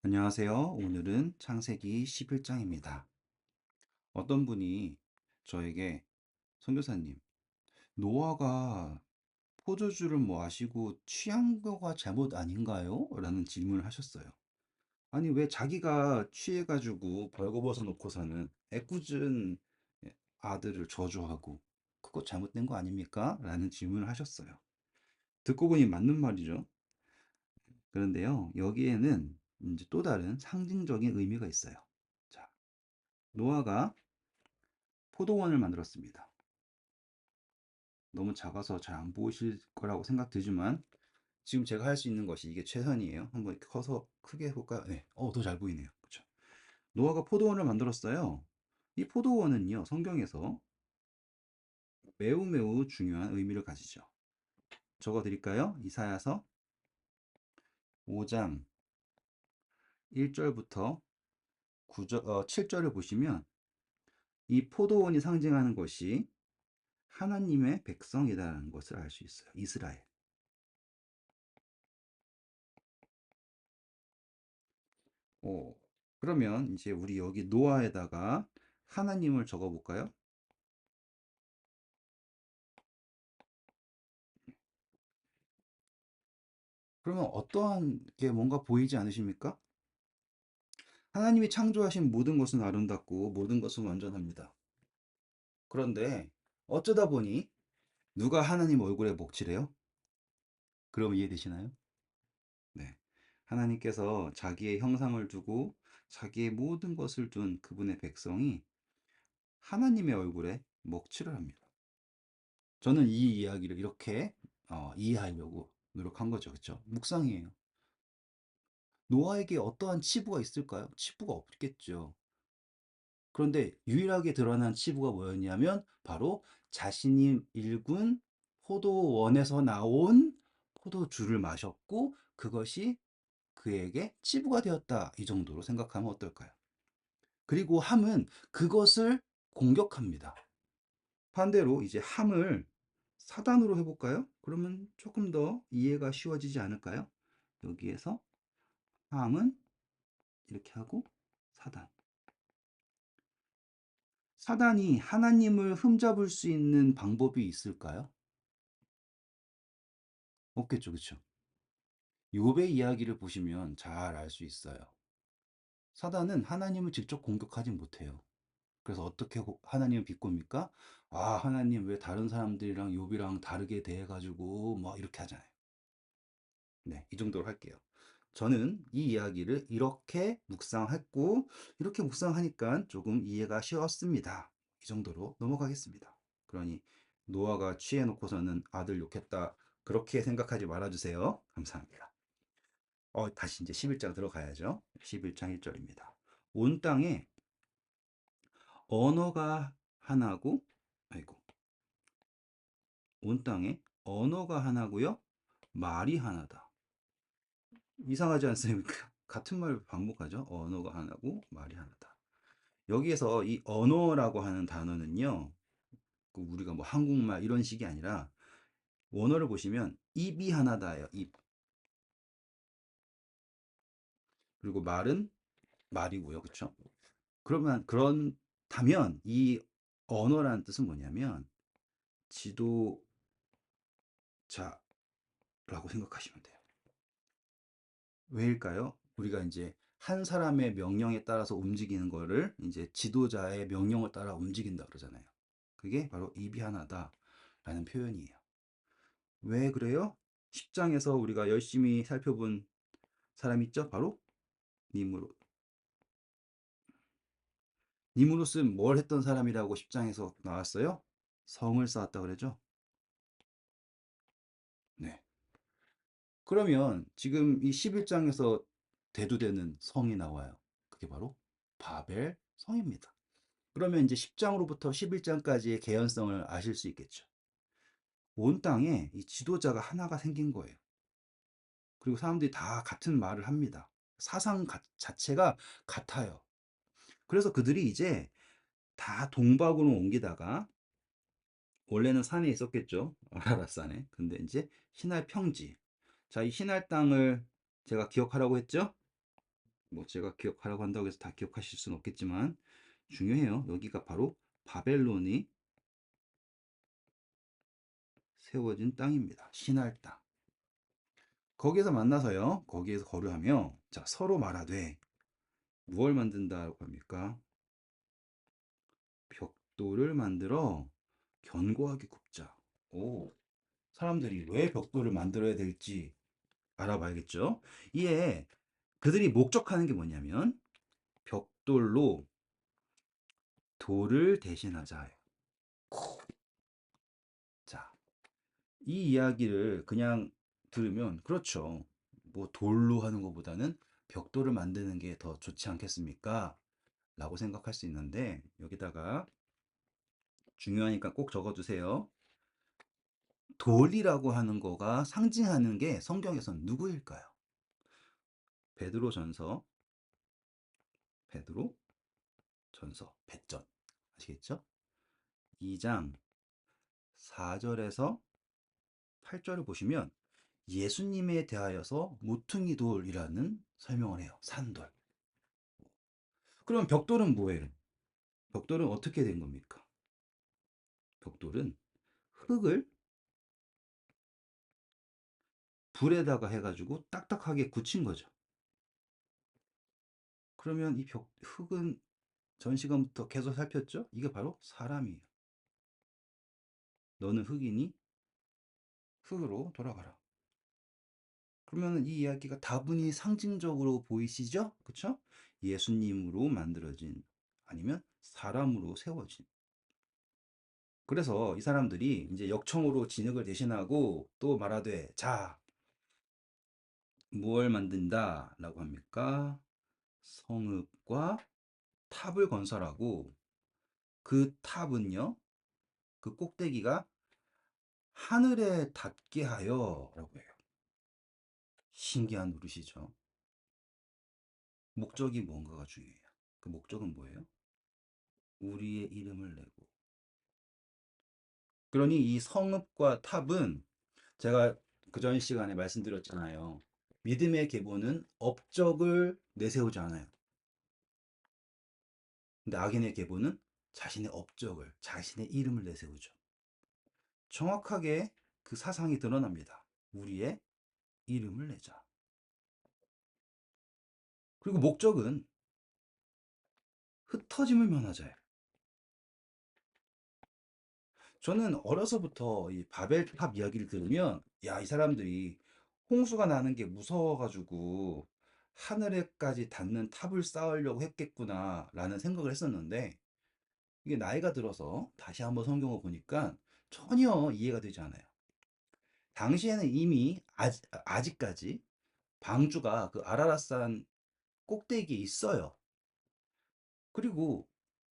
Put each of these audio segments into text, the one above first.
안녕하세요. 오늘은 창세기 11장입니다. 어떤 분이 저에게 선교사님, 노아가 포도주를 마시고 취한 거가 잘못 아닌가요? 라는 질문을 하셨어요. 아니, 왜 자기가 취해가지고 벌거벗어 놓고서는 애꿎은 아들을 저주하고 그거 잘못된 거 아닙니까? 라는 질문을 하셨어요. 듣고 보니 맞는 말이죠. 그런데요, 여기에는 이제 또 다른 상징적인 의미가 있어요. 자, 노아가 포도원을 만들었습니다. 너무 작아서 잘 안 보이실 거라고 생각되지만 지금 제가 할 수 있는 것이 이게 최선이에요. 한번 이렇게 커서 크게 해볼까요? 네. 더 잘 보이네요. 그렇죠. 노아가 포도원을 만들었어요. 이 포도원은요, 성경에서 매우 매우 중요한 의미를 가지죠. 적어 드릴까요? 이사야서 5장 1절부터 7절을 보시면 이 포도원이 상징하는 것이 하나님의 백성이라는 것을 알 수 있어요. 이스라엘. 어, 그러면 이제 우리 여기 노아에다가 하나님을 적어볼까요? 그러면 어떠한 게 뭔가 보이지 않으십니까? 하나님이 창조하신 모든 것은 아름답고 모든 것은 완전합니다. 그런데 어쩌다 보니 누가 하나님 얼굴에 먹칠해요? 그럼 이해되시나요? 네. 하나님께서 자기의 형상을 두고 자기의 모든 것을 둔 그분의 백성이 하나님의 얼굴에 먹칠을 합니다. 저는 이 이야기를 이렇게 이해하려고 노력한 거죠. 그렇죠? 묵상이에요. 노아에게 어떠한 치부가 있을까요? 치부가 없겠죠. 그런데 유일하게 드러난 치부가 뭐였냐면 바로 자신이 일군 포도원에서 나온 포도주를 마셨고 그것이 그에게 치부가 되었다. 이 정도로 생각하면 어떨까요? 그리고 함은 그것을 공격합니다. 반대로 이제 함을 사단으로 해볼까요? 그러면 조금 더 이해가 쉬워지지 않을까요? 여기에서 함은 이렇게 하고 사단. 사단이 하나님을 흠잡을 수 있는 방법이 있을까요? 없겠죠, 그쵸? 욥의 이야기를 보시면 잘 알 수 있어요. 사단은 하나님을 직접 공격하지 못해요. 그래서 어떻게 하나님을 비꼽니까? 아, 하나님 왜 다른 사람들이랑 욥이랑 다르게 대해가지고 뭐 이렇게 하잖아요. 네, 이 정도로 할게요. 저는 이 이야기를 이렇게 묵상했고 이렇게 묵상하니까 조금 이해가 쉬웠습니다. 이 정도로 넘어가겠습니다. 그러니 노아가 취해놓고서는 아들 욕했다. 그렇게 생각하지 말아주세요. 감사합니다. 다시 이제 11장 들어가야죠. 11장 1절입니다. 온 땅에 언어가 하나고, 아이고, 온 땅에 언어가 하나고요. 말이 하나다. 이상하지 않습니까? 같은 말 반복하죠. 언어가 하나고 말이 하나다. 여기에서 이 언어라고 하는 단어는요. 우리가 뭐 한국말 이런 식이 아니라 원어를 보시면 입이 하나다예요. 입. 그리고 말은 말이고요. 그렇죠? 그러면 그렇다면 이 언어라는 뜻은 뭐냐면 지도자라고 생각하시면 돼요. 왜일까요? 우리가 이제 한 사람의 명령에 따라서 움직이는 거를 이제 지도자의 명령을 따라 움직인다 그러잖아요. 그게 바로 입이 하나다라는 표현이에요. 왜 그래요? 10장에서 우리가 열심히 살펴본 사람 있죠? 바로 니무롯. 니무롯은 뭘 했던 사람이라고 10장에서 나왔어요? 성을 쌓았다 그러죠? 네. 그러면 지금 이 11장에서 대두되는 성이 나와요. 그게 바로 바벨 성입니다. 그러면 이제 10장으로부터 11장까지의 개연성을 아실 수 있겠죠. 온 땅에 이 지도자가 하나가 생긴 거예요. 그리고 사람들이 다 같은 말을 합니다. 사상 자체가 같아요. 그래서 그들이 이제 다 동박으로 옮기다가 원래는 산에 있었겠죠. 아라랏산에. 근데 이제 신할 평지. 자, 이 신할 땅을 제가 기억하라고 했죠? 뭐 제가 기억하라고 한다고 해서 다 기억하실 수는 없겠지만 중요해요. 여기가 바로 바벨론이 세워진 땅입니다. 신할 땅. 거기에서 만나서요. 거기에서 거류하며 자 서로 말하되 무엇을 만든다고 합니까? 벽돌을 만들어 견고하게 굽자. 오, 사람들이 왜 벽돌을 만들어야 될지 알아봐야겠죠. 이에 그들이 목적하는 게 뭐냐면 벽돌로 돌을 대신하자. 자, 이 이야기를 그냥 들으면 그렇죠. 뭐 돌로 하는 것보다는 벽돌을 만드는 게 더 좋지 않겠습니까? 라고 생각할 수 있는데 여기다가 중요하니까 꼭 적어두세요. 돌이라고 하는 거가 상징하는 게 성경에선 누구일까요? 베드로전서, 베드로전서, 배전 아시겠죠? 2장 4절에서 8절을 보시면 예수님에 대하여서 모퉁이 돌이라는 설명을 해요. 산돌. 그럼 벽돌은 뭐예요? 벽돌은 어떻게 된 겁니까? 벽돌은 흙을 불에다가 해가지고 딱딱하게 굳힌 거죠. 그러면 이 흙은 전 시간부터 계속 살폈죠? 이게 바로 사람이에요. 너는 흙이니 흙으로 돌아가라. 그러면 이 이야기가 다분히 상징적으로 보이시죠? 그쵸? 예수님으로 만들어진 아니면 사람으로 세워진. 그래서 이 사람들이 이제 역청으로 진흙을 대신하고 또 말하되 자, 무엇을 만든다 라고 합니까? 성읍과 탑을 건설하고 그 탑은요, 그 꼭대기가 하늘에 닿게 하여 라고 해요. 신기한 노릇이죠. 목적이 뭔가가 중요해요. 그 목적은 뭐예요? 우리의 이름을 내고. 그러니 이 성읍과 탑은 제가 그전 시간에 말씀드렸잖아요. 믿음의 계보는 업적을 내세우지 않아요. 근데 악인의 계보는 자신의 업적을, 자신의 이름을 내세우죠. 정확하게 그 사상이 드러납니다. 우리의 이름을 내자. 그리고 목적은 흩어짐을 면하자예요. 저는 어려서부터 이 바벨탑 이야기를 들으면 야, 이 사람들이 홍수가 나는 게 무서워가지고 하늘에까지 닿는 탑을 쌓으려고 했겠구나라는 생각을 했었는데 이게 나이가 들어서 다시 한번 성경을 보니까 전혀 이해가 되지 않아요. 당시에는 이미 아직까지 방주가 그 아라랏산 꼭대기에 있어요. 그리고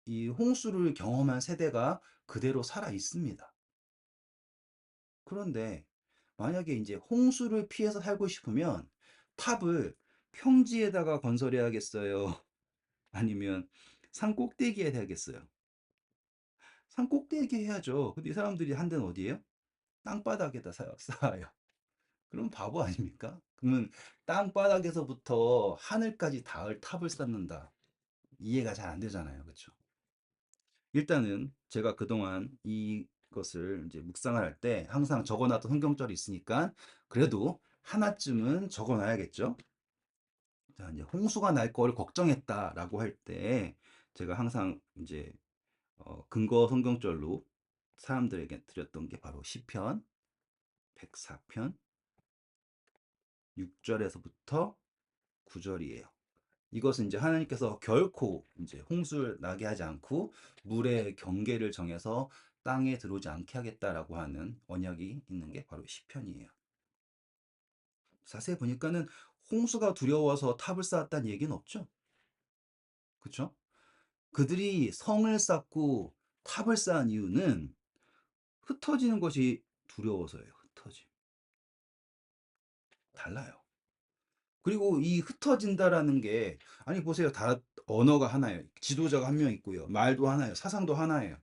이 홍수를 경험한 세대가 그대로 살아 있습니다. 그런데 만약에 이제 홍수를 피해서 살고 싶으면 탑을 평지에다가 건설해야겠어요? 아니면 산 꼭대기에 해야겠어요? 산 꼭대기에 해야죠. 근데 이 사람들이 한 데는 어디예요? 땅바닥에다 쌓아요. 그럼 바보 아닙니까? 그러면 땅바닥에서부터 하늘까지 닿을 탑을 쌓는다. 이해가 잘 안 되잖아요. 그렇죠? 일단은 제가 그동안 이것을 이제 묵상을 할 때 항상 적어놨던 성경절이 있으니까 그래도 하나쯤은 적어놔야겠죠. 자, 이제 홍수가 날 거를 걱정했다라고 할 때 제가 항상 이제 근거 성경절로 사람들에게 드렸던 게 바로 시편 104편 6절에서부터 9절이에요. 이것은 이제 하나님께서 결코 이제 홍수를 나게 하지 않고 물의 경계를 정해서 땅에 들어오지 않게 하겠다라고 하는 언약이 있는 게 바로 시편이에요. 자세히 보니까는 홍수가 두려워서 탑을 쌓았다는 얘기는 없죠. 그렇죠? 그들이 성을 쌓고 탑을 쌓은 이유는 흩어지는 것이 두려워서예요. 흩어짐. 달라요. 그리고 이 흩어진다라는 게 아니 보세요. 다 언어가 하나예요. 지도자가 한 명 있고요. 말도 하나예요. 사상도 하나예요.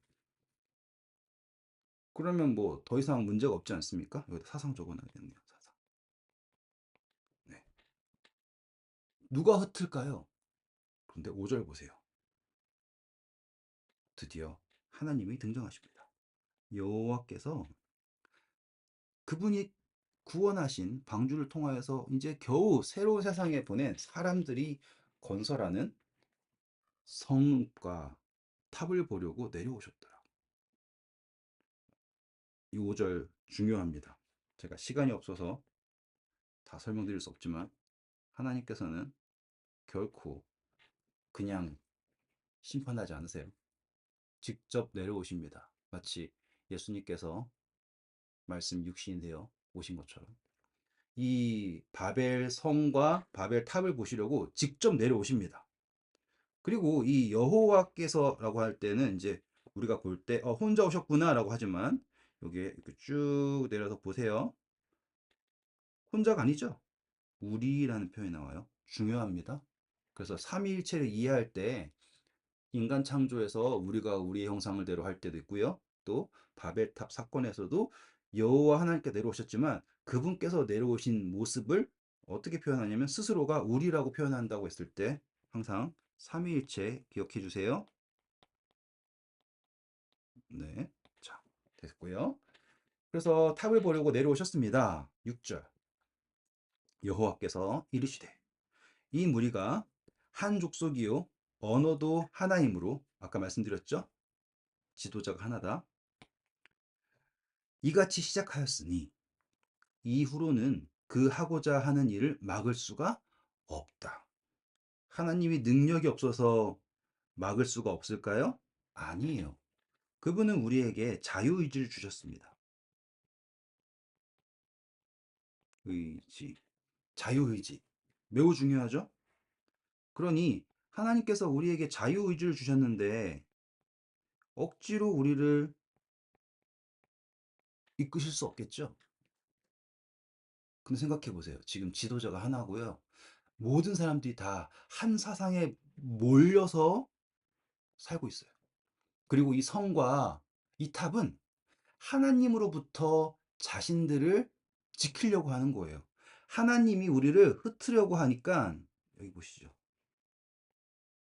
그러면 뭐 더 이상 문제가 없지 않습니까? 여기다 사상 적어놔야겠네요. 사상. 네. 누가 흩을까요? 그런데 5절 보세요. 드디어 하나님이 등장하십니다. 여호와께서 그분이 구원하신 방주를 통하여서 이제 겨우 새로운 세상에 보낸 사람들이 건설하는 성과 탑을 보려고 내려오셨더라. 이 5절 중요합니다. 제가 시간이 없어서 다 설명드릴 수 없지만 하나님께서는 결코 그냥 심판하지 않으세요. 직접 내려오십니다. 마치 예수님께서 말씀 육신이 되어 오신 것처럼 이 바벨 성과 바벨 탑을 보시려고 직접 내려오십니다. 그리고 이 여호와께서라고 할 때는 이제 우리가 볼 때 혼자 오셨구나라고 하지만 여기에 이렇게 쭉 내려서 보세요. 혼자가 아니죠. 우리라는 표현이 나와요. 중요합니다. 그래서 삼위일체를 이해할 때 인간 창조에서 우리가 우리의 형상을대로 할 때도 있고요. 또 바벨탑 사건에서도 여호와 하나님께 내려오셨지만 그분께서 내려오신 모습을 어떻게 표현하냐면 스스로가 우리라고 표현한다고 했을 때 항상 삼위일체 기억해 주세요. 네. 자, 됐고요. 그래서 탑을 보려고 내려오셨습니다. 6절. 여호와께서 이르시되 이 무리가 한 족속이요 언어도 하나이므로 아까 말씀드렸죠? 지도자가 하나다. 이같이 시작하였으니 이후로는 그 하고자 하는 일을 막을 수가 없다. 하나님이 능력이 없어서 막을 수가 없을까요? 아니에요. 그분은 우리에게 자유의지를 주셨습니다. 의지, 자유의지. 매우 중요하죠? 그러니 하나님께서 우리에게 자유의지를 주셨는데 억지로 우리를 이끄실 수 없겠죠? 근데 생각해 보세요. 지금 지도자가 하나고요. 모든 사람들이 다 한 사상에 몰려서 살고 있어요. 그리고 이 성과 이 탑은 하나님으로부터 자신들을 지키려고 하는 거예요. 하나님이 우리를 흩으려고 하니까 여기 보시죠.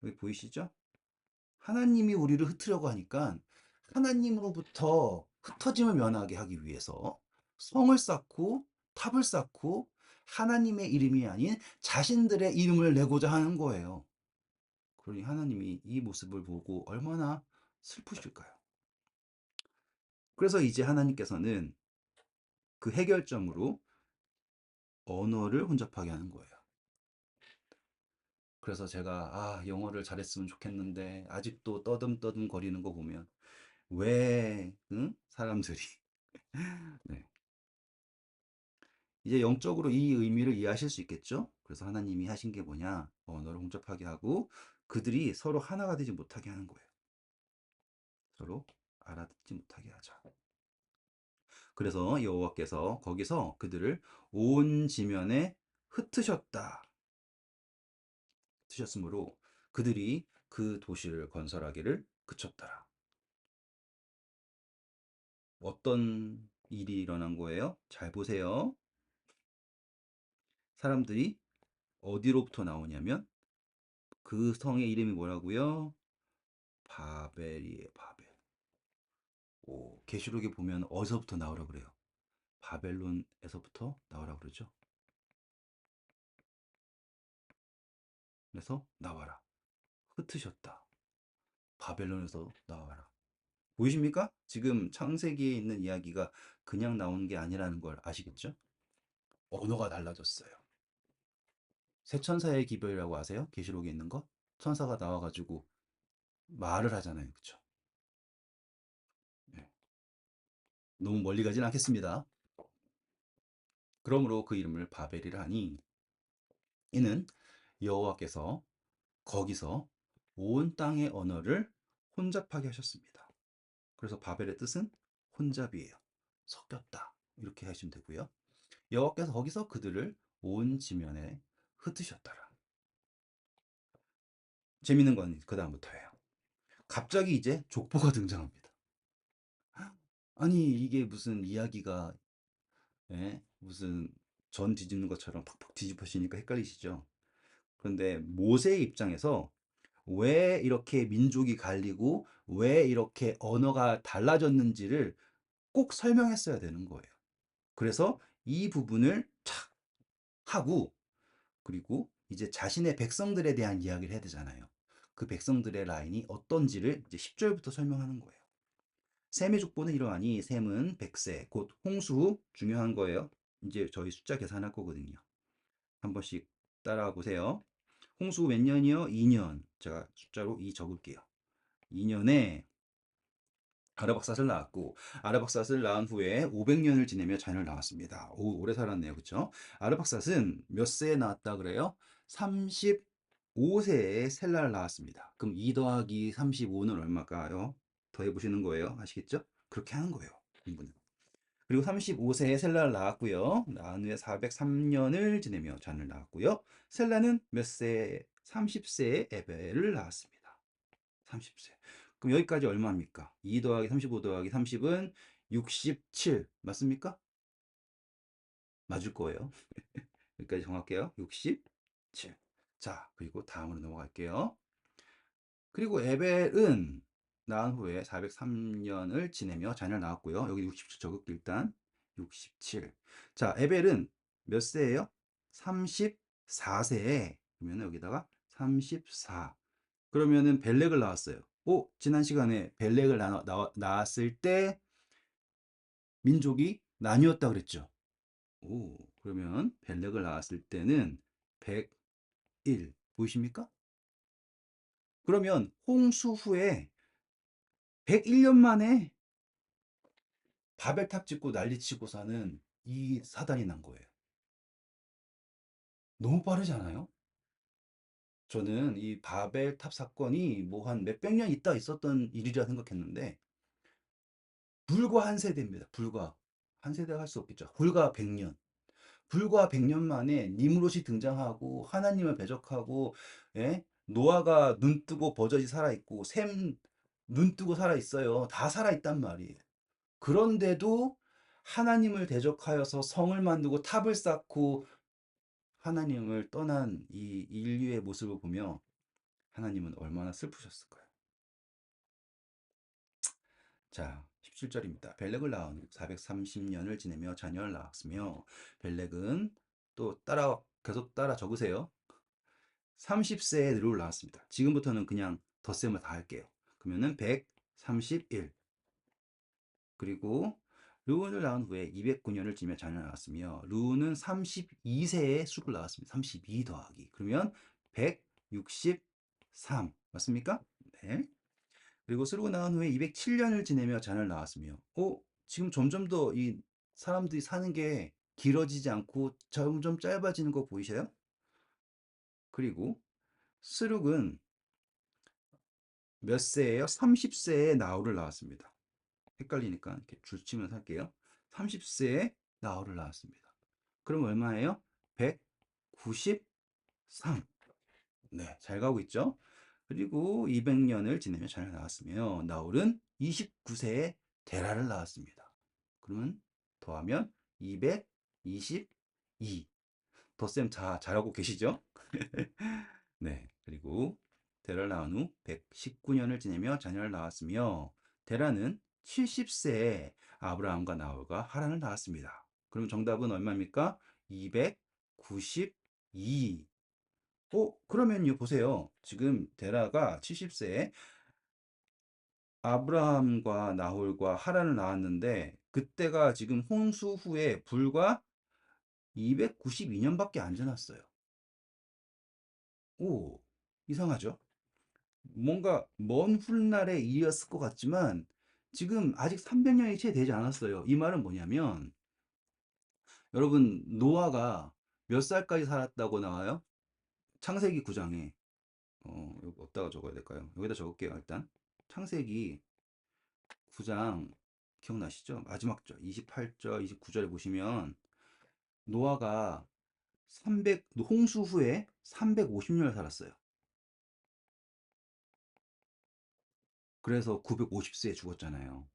여기 보이시죠? 하나님이 우리를 흩으려고 하니까 하나님으로부터 흩어짐을 면하게 하기 위해서 성을 쌓고 탑을 쌓고 하나님의 이름이 아닌 자신들의 이름을 내고자 하는 거예요. 그러니 하나님이 이 모습을 보고 얼마나 슬프실까요? 그래서 이제 하나님께서는 그 해결점으로 언어를 혼잡하게 하는 거예요. 그래서 제가 영어를 잘했으면 좋겠는데 아직도 떠듬떠듬 거리는 거 보면 왜 응? 사람들이 네. 이제 영적으로 이 의미를 이해하실 수 있겠죠? 그래서 하나님이 하신 게 뭐냐? 언어를 혼잡하게 하고 그들이 서로 하나가 되지 못하게 하는 거예요. 서로 알아듣지 못하게 하자. 그래서 여호와께서 거기서 그들을 온 지면에 흩으셨다. 흩으셨으므로 그들이 그 도시를 건설하기를 그쳤더라. 어떤 일이 일어난 거예요? 잘 보세요. 사람들이 어디로부터 나오냐면 그 성의 이름이 뭐라고요? 바벨이에요, 바벨. 오, 계시록에 보면 어디서부터 나오라 그래요? 바벨론에서부터 나오라 그러죠. 그래서 나와라. 흩으셨다. 바벨론에서 나와라. 보이십니까? 지금 창세기에 있는 이야기가 그냥 나오는 게 아니라는 걸 아시겠죠? 언어가 달라졌어요. 새 천사의 기별이라고 아세요? 계시록에 있는 거? 천사가 나와가지고 말을 하잖아요. 그쵸? 네. 너무 멀리 가진 않겠습니다. 그러므로 그 이름을 바벨이라 하니 이는 여호와께서 거기서 온 땅의 언어를 혼잡하게 하셨습니다. 그래서 바벨의 뜻은 혼잡이에요. 섞였다. 이렇게 하시면 되고요. 여호와께서 거기서 그들을 온 지면에 흩으셨더라. 재밌는 건 그 다음부터예요. 갑자기 이제 족보가 등장합니다. 아니 이게 무슨 이야기가 무슨 전 뒤집는 것처럼 팍팍 뒤집어지니까 헷갈리시죠? 그런데 모세의 입장에서 왜 이렇게 민족이 갈리고 왜 이렇게 언어가 달라졌는지를 꼭 설명했어야 되는 거예요. 그래서 이 부분을 착 하고 그리고 이제 자신의 백성들에 대한 이야기를 해야 되잖아요. 그 백성들의 라인이 어떤지를 이제 10절부터 설명하는 거예요. 셈의 족보는 이러하니 셈은 100세 곧 홍수 후 중요한 거예요. 이제 저희 숫자 계산할 거거든요. 한 번씩 따라와 보세요. 홍수 후 몇 년이요? 2년. 제가 숫자로 2 적을게요. 2년에 아르박삿을 낳았고 아르박삿을 낳은 후에 500년을 지내며 자녀를 낳았습니다. 오, 오래 살았네요. 그쵸? 아르박삿은 몇 세에 낳았다 그래요? 35세에 셀라를 낳았습니다. 그럼 2 더하기 35는 얼마일까요? 더해 보시는 거예요. 아시겠죠? 그렇게 하는 거예요. 공부는. 그리고 35세에 셀라를 낳았고요. 낳은 후에 403년을 지내며 자녀를 낳았고요. 셀라는 몇 세? 30세에 에벨을 낳았습니다. 30세. 그럼 여기까지 얼마입니까? 2 더하기 35 더하기 30은 67. 맞습니까? 맞을 거예요. 여기까지 정할게요. 67. 자, 그리고 다음으로 넘어갈게요. 그리고 에벨은 낳은 후에 403년을 지내며 자녀를 낳았고요. 여기 67 적을게 일단. 67. 자, 에벨은 몇 세예요? 34세에. 그러면 여기다가 34. 그러면은 벨렉을 낳았어요. 지난 시간에 벨렉을 낳았을 때 민족이 나뉘었다 그랬죠. 그러면 벨렉을 낳았을 때는 101. 보이십니까? 그러면 홍수 후에 101년 만에 바벨탑 짓고 난리치고 사는 이 사단이 난 거예요. 너무 빠르지 않아요? 저는 이 바벨탑 사건이 뭐 한 몇백 년 있다 있었던 일이라 생각했는데 불과 한 세대입니다. 불과 한 세대가 할 수 없겠죠. 불과 100년. 불과 100년 만에 니무롯이 등장하고 하나님을 배적하고 예? 노아가 눈 뜨고 버젓이 살아 있고 샘 눈 뜨고 살아 있어요. 다 살아 있단 말이에요. 그런데도 하나님을 대적하여서 성을 만들고 탑을 쌓고 하나님을 떠난 이 인류의 모습을 보며 하나님은 얼마나 슬프셨을까요? 자, 17절입니다. 벨렉을 낳은 후 430년을 지내며 자녀를 낳았으며 벨렉은 또 계속 따라 적으세요. 30세에 르를 낳았습니다. 지금부터는 그냥 덧셈을 다 할게요. 그러면은 131. 그리고 르운을 낳은 후에 209년을 지내며 자녀를 낳았으며 르운은 32세에 쑥을 낳았습니다. 32 더하기. 그러면 163. 맞습니까? 네. 그리고 스르고 나온 후에 207년을 지내며 자녀를 낳았으며 지금 점점 더 이 사람들이 사는 게 길어지지 않고 점점 짧아지는 거 보이세요? 그리고 스룩은 몇 세예요? 30세에 나홀을 낳았습니다. 헷갈리니까 이렇게 줄치면서 할게요. 30세에 나홀을 낳았습니다. 그럼 얼마예요? 193. 네, 잘 가고 있죠? 그리고 200년을 지내며 자녀를 낳았으며 나홀은 29세에 데라를 낳았습니다. 그러면 더하면 222. 덧셈 잘하고 계시죠? 네. 그리고 데라를 낳은 후 119년을 지내며 자녀를 낳았으며 데라는 70세에 아브라함과 나홀과 하란을 낳았습니다. 그럼 정답은 얼마입니까? 292. 그러면요, 보세요. 지금 데라가 70세에 아브라함과 나홀과 하란을 낳았는데 그때가 지금 홍수 후에 불과 292년밖에 안 지났어요. 이상하죠? 뭔가 먼 훗날의 일이었을 것 같지만 지금 아직 300년이 채 되지 않았어요. 이 말은 뭐냐면 여러분 노아가 몇 살까지 살았다고 나와요? 창세기 9장에 여기 어디다가 적어야 될까요? 여기다 적을게요. 일단 창세기 9장 기억나시죠? 마지막 절 28절 29절에 보시면 노아가 홍수 후에 350년을 살았어요. 그래서 950세에 죽었잖아요.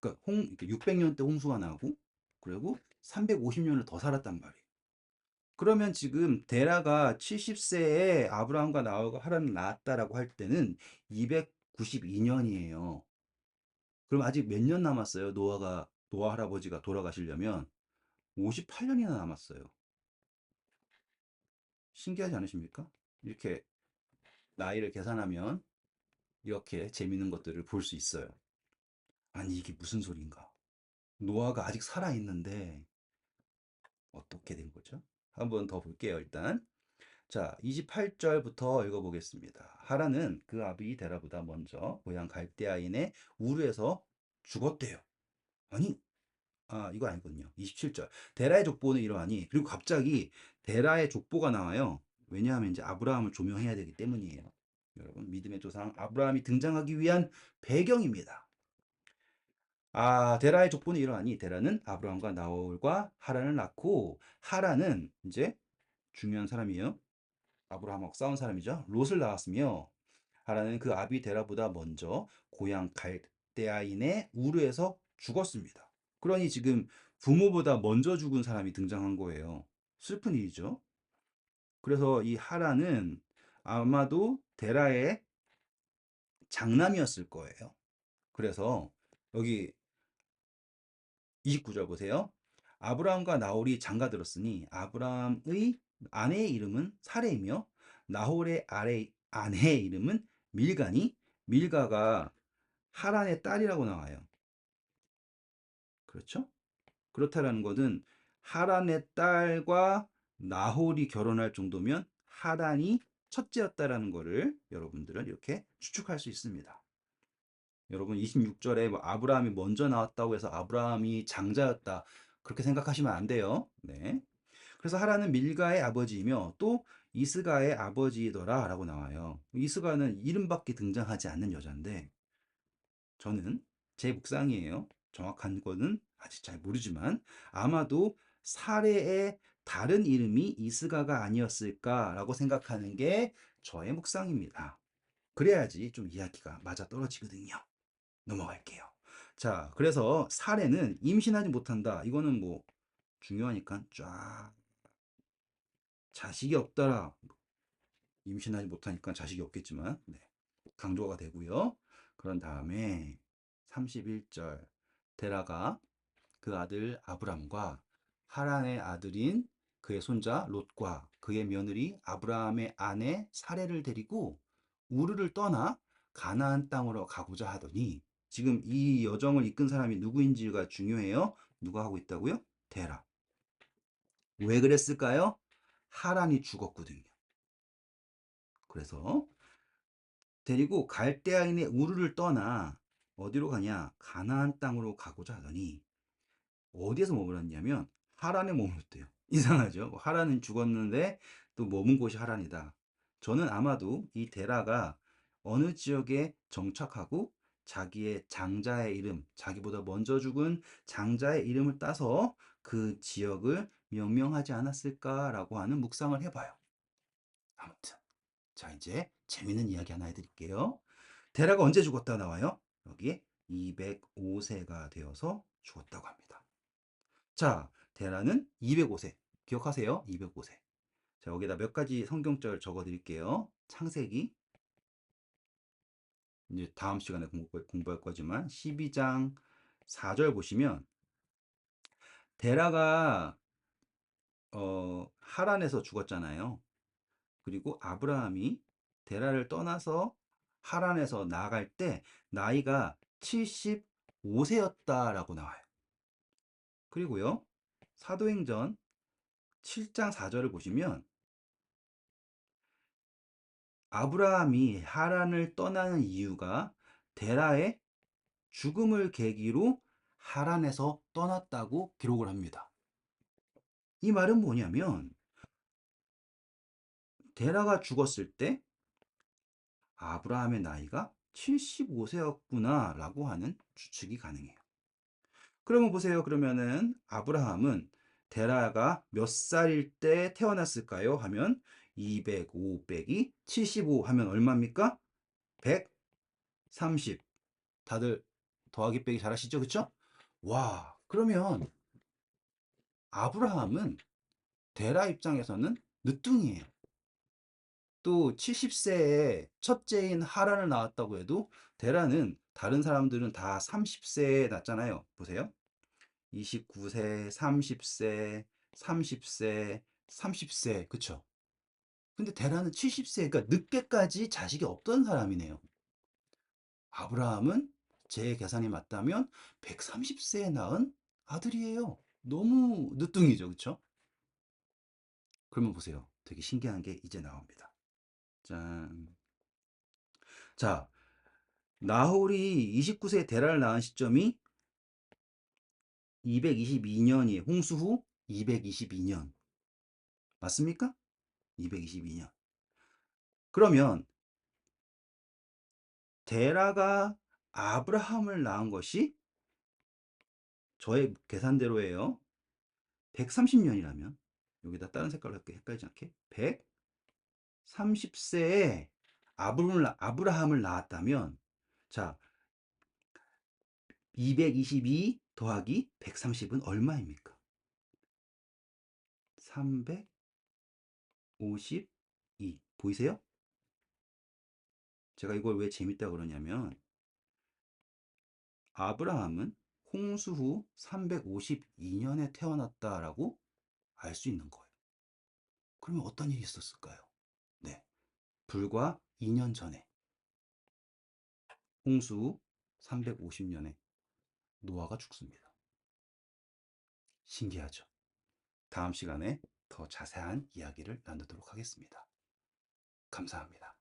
그러니까 600년 때 홍수가 나고 그리고 350년을 더 살았단 말이에요. 그러면 지금 데라가 70세에 아브라함과 나홀과 하란을 낳았다라고 할 때는 292년이에요. 그럼 아직 몇 년 남았어요? 노아 할아버지가 돌아가시려면 58년이나 남았어요. 신기하지 않으십니까? 이렇게 나이를 계산하면 이렇게 재밌는 것들을 볼 수 있어요. 아니, 이게 무슨 소린가? 노아가 아직 살아있는데 어떻게 된 거죠? 한번 더 볼게요, 일단. 자, 28절부터 읽어보겠습니다. 하란은 그 아비 데라보다 먼저 고향 갈대아인의 우르에서 죽었대요. 아니, 이거 아니거든요. 27절. 데라의 족보는 이러하니, 그리고 갑자기 데라의 족보가 나와요. 왜냐하면 이제 아브라함을 조명해야 되기 때문이에요. 여러분, 믿음의 조상 아브라함이 등장하기 위한 배경입니다. 데라의 족보는 이러하니, 데라는 아브라함과 나홀과 하란을 낳고, 하란은 이제 중요한 사람이에요. 아브라함하고 싸운 사람이죠. 롯을 낳았으며, 하란은 그 아비 데라보다 먼저 고향 갈대아인의 우르에서 죽었습니다. 그러니 지금 부모보다 먼저 죽은 사람이 등장한 거예요. 슬픈 일이죠. 그래서 이 하란은 아마도 데라의 장남이었을 거예요. 그래서 여기 29절 보세요. 아브라함과 나홀이 장가들었으니 아브라함의 아내의 이름은 사레이며 나홀의 아내의 이름은 밀가니, 밀가가 하란의 딸이라고 나와요. 그렇죠? 그렇다라는 것은 하란의 딸과 나홀이 결혼할 정도면 하란이 첫째였다라는 것을 여러분들은 이렇게 추측할 수 있습니다. 여러분 26절에 뭐 아브라함이 먼저 나왔다고 해서 아브라함이 장자였다, 그렇게 생각하시면 안 돼요. 네. 그래서 하란은 밀가의 아버지이며 또 이스가의 아버지더라 라고 나와요. 이스가는 이름밖에 등장하지 않는 여자인데, 저는 제 묵상이에요. 정확한 거는 아직 잘 모르지만 아마도 사레의 다른 이름이 이스가가 아니었을까라고 생각하는 게 저의 묵상입니다. 그래야지 좀 이야기가 맞아 떨어지거든요. 넘어갈게요. 자, 그래서 사례는 임신하지 못한다. 이거는 뭐 중요하니까 쫙 자식이 없더라. 임신하지 못하니까 자식이 없겠지만, 네, 강조가 되고요. 그런 다음에 31절, 데라가 그 아들 아브람과 하란의 아들인 그의 손자 롯과 그의 며느리 아브라함의 아내 사레를 데리고 우르를 떠나 가나안 땅으로 가고자 하더니, 지금 이 여정을 이끈 사람이 누구인지가 중요해요. 누가 하고 있다고요? 데라. 왜 그랬을까요? 하란이 죽었거든요. 그래서 데리고 갈대아인의 우르를 떠나 어디로 가냐? 가나안 땅으로 가고자 하더니 어디에서 머물렀냐면 하란에 머물렀대요. 이상하죠? 하란은 죽었는데 또 머문 곳이 하란이다. 저는 아마도 이 데라가 어느 지역에 정착하고 자기의 장자의 이름, 자기보다 먼저 죽은 장자의 이름을 따서 그 지역을 명명하지 않았을까라고 하는 묵상을 해봐요. 아무튼 자, 이제 재밌는 이야기 하나 해드릴게요. 데라가 언제 죽었다 나와요? 여기에 205세가 되어서 죽었다고 합니다. 자, 데라는 205세. 기억하세요? 205세. 자, 여기다 몇 가지 성경절 적어 드릴게요. 창세기, 이제 다음 시간에 공부할 거지만 12장 4절 보시면 데라가 하란에서 죽었잖아요. 그리고 아브라함이 데라를 떠나서 하란에서 나아갈 때 나이가 75세였다라고 나와요. 그리고요, 사도행전 7장 4절을 보시면 아브라함이 하란을 떠나는 이유가 데라의 죽음을 계기로 하란에서 떠났다고 기록을 합니다. 이 말은 뭐냐면 데라가 죽었을 때 아브라함의 나이가 75세였구나 라고 하는 추측이 가능해요. 그러면 보세요. 그러면은 아브라함은 데라가 몇 살일 때 태어났을까요? 하면 205 빼기 75 하면 얼마입니까? 130. 다들 더하기 빼기 잘하시죠? 그쵸? 와, 그러면 아브라함은 데라 입장에서는 늦둥이에요. 또 70세에 첫째인 하란을 낳았다고 해도 데라는 다른 사람들은 다 30세에 낳잖아요. 보세요. 29세, 30세, 30세, 30세. 그쵸? 근데 데라는 70세, 그러니까 늦게까지 자식이 없던 사람이네요. 아브라함은 제 계산이 맞다면 130세에 낳은 아들이에요. 너무 늦둥이죠. 그쵸? 그러면 보세요. 되게 신기한 게 이제 나옵니다. 짠. 자, 나홀이 29세에 데라를 낳은 시점이 222년이에요. 홍수 후 222년. 맞습니까? 222년. 그러면 데라가 아브라함을 낳은 것이 저의 계산대로예요. 130년이라면 여기다 다른 색깔로 할게 헷갈리지 않게 130세에 아브라함을 낳았다면 자 222 더하기 130은 얼마입니까? 352 보이세요? 제가 이걸 왜 재밌다 그러냐면 아브라함은 홍수 후 352년에 태어났다라고 알 수 있는 거예요. 그러면 어떤 일이 있었을까요? 네, 불과 2년 전에 홍수 후 350년에 노아가 죽습니다. 신기하죠? 다음 시간에 더 자세한 이야기를 나누도록 하겠습니다. 감사합니다.